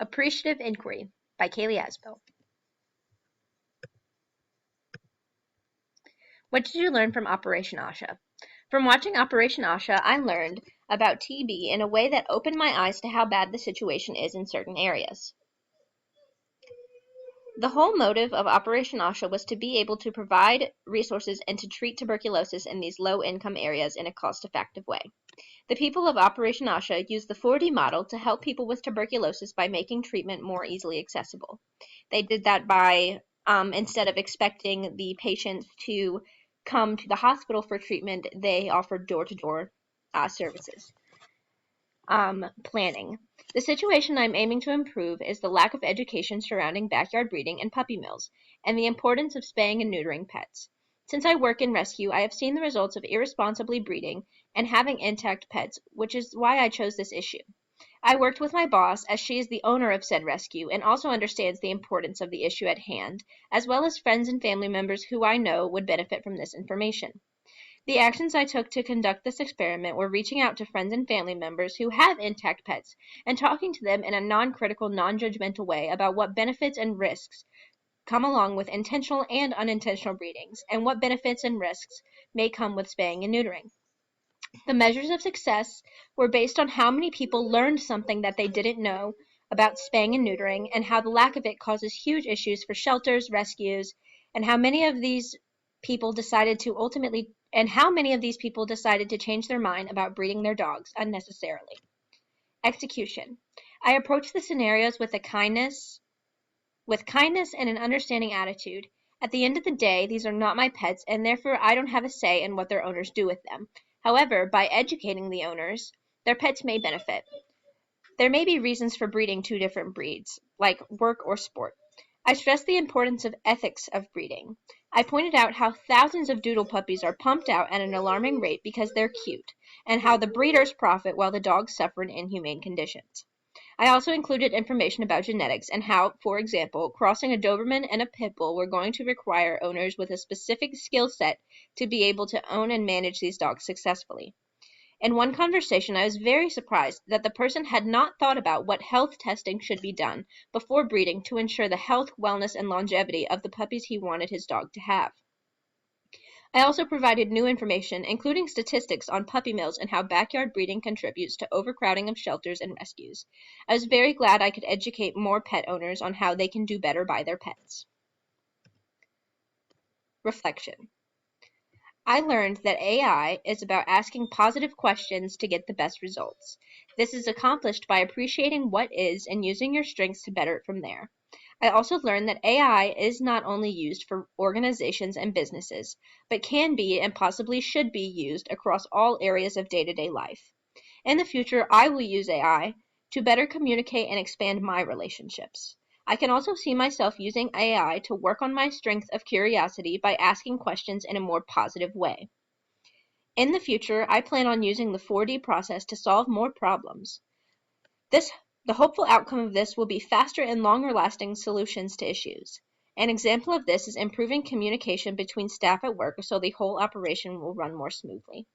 Appreciative Inquiry by Kaylee Azbill. What did you learn from Operation Asha? From watching Operation Asha, I learned about TB in a way that opened my eyes to how bad the situation is in certain areas. The whole motive of Operation Asha was to be able to provide resources and to treat tuberculosis in these low-income areas in a cost-effective way. The people of Operation Asha used the 4D model to help people with tuberculosis by making treatment more easily accessible. They did that by, instead of expecting the patients to come to the hospital for treatment, they offered door-to-door services. Planning. The situation I'm aiming to improve is the lack of education surrounding backyard breeding and puppy mills, and the importance of spaying and neutering pets. Since I work in rescue, I have seen the results of irresponsibly breeding and having intact pets, which is why I chose this issue. I worked with my boss, as she is the owner of said rescue and also understands the importance of the issue at hand, as well as friends and family members who I know would benefit from this information. The actions I took to conduct this experiment were reaching out to friends and family members who have intact pets and talking to them in a non-critical, non-judgmental way about what benefits and risks come along with intentional and unintentional breedings, and what benefits and risks may come with spaying and neutering. The measures of success were based on how many people learned something that they didn't know about spaying and neutering, and how the lack of it causes huge issues for shelters, rescues, and how many of these people decided to change their mind about breeding their dogs unnecessarily. Execution. I approach the scenarios with kindness and an understanding attitude. At the end of the day, these are not my pets, and therefore I don't have a say in what their owners do with them. However, by educating the owners, their pets may benefit. There may be reasons for breeding two different breeds, like work or sport. I stressed the importance of ethics of breeding. I pointed out how thousands of doodle puppies are pumped out at an alarming rate because they're cute, and how the breeders profit while the dogs suffer in inhumane conditions. I also included information about genetics and how, for example, crossing a Doberman and a Pit Bull were going to require owners with a specific skill set to be able to own and manage these dogs successfully. In one conversation, I was very surprised that the person had not thought about what health testing should be done before breeding to ensure the health, wellness, and longevity of the puppies he wanted his dog to have. I also provided new information, including statistics on puppy mills and how backyard breeding contributes to overcrowding of shelters and rescues. I was very glad I could educate more pet owners on how they can do better by their pets. Reflection. I learned that AI is about asking positive questions to get the best results. This is accomplished by appreciating what is and using your strengths to better it from there. I also learned that AI is not only used for organizations and businesses, but can be and possibly should be used across all areas of day-to-day life. In the future, I will use AI to better communicate and expand my relationships. I can also see myself using AI to work on my strength of curiosity by asking questions in a more positive way. In the future, I plan on using the 4D process to solve more problems. The hopeful outcome of this will be faster and longer-lasting solutions to issues. An example of this is improving communication between staff at work so the whole operation will run more smoothly.